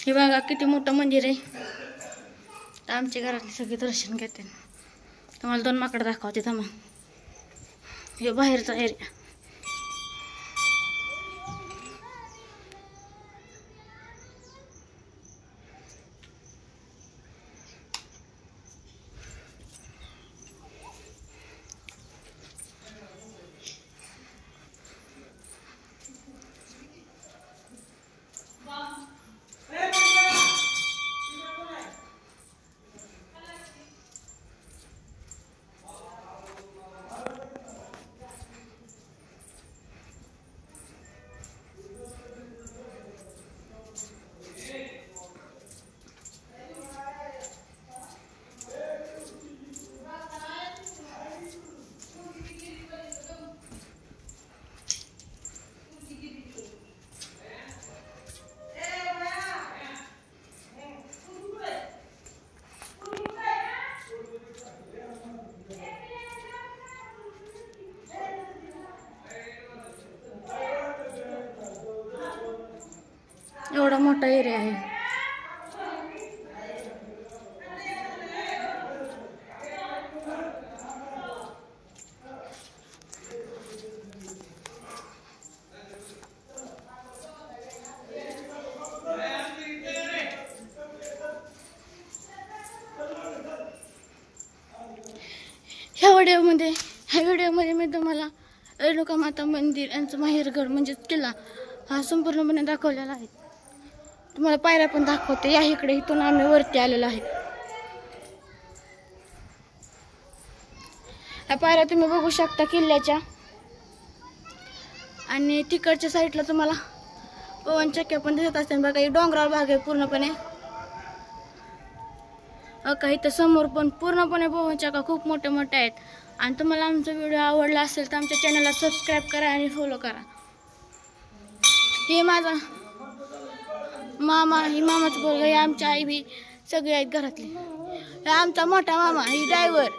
हे बघा किती मोठं मंदिर आहे. आमच्या घरातले सगळे दर्शन घेते. तुम्हाला 2 माकडं दाखवते थांबा. हे बाहेरचा एरिया. एवढा मोठा एरिया आहे. ह्या व्हिडिओमध्ये मी तुम्हाला रेणुका माता मंदिर यांचं माहेरघर म्हणजे किल्ला हा संपूर्णपणे दाखवलेला आहे. तुम्हाला पायऱ्या पण दाखवते. या इकडे इथून आम्ही वरती आलेलो आहे. ह्या पायऱ्या तुम्ही बघू शकता किल्ल्याच्या. आणि तिकडच्या साईडला तुम्हाला पवन चक्क्या पण दिसत असतील बघा. ही डोंगराळ भाग आहे पूर्णपणे. काही तर समोर पण पूर्णपणे पवन चक्क्या खूप मोठे मोठे आहेत. आणि तुम्हाला आमचा व्हिडिओ आवडला असेल तर आमच्या चॅनलला सबस्क्राईब करा आणि फॉलो करा. हे माझा मामा, ही मामाचं पोरगं, ही आमची आई बी सगळे आहेत घरातले. हे आमचा मोठा मामा, ही ड्रायव्हर.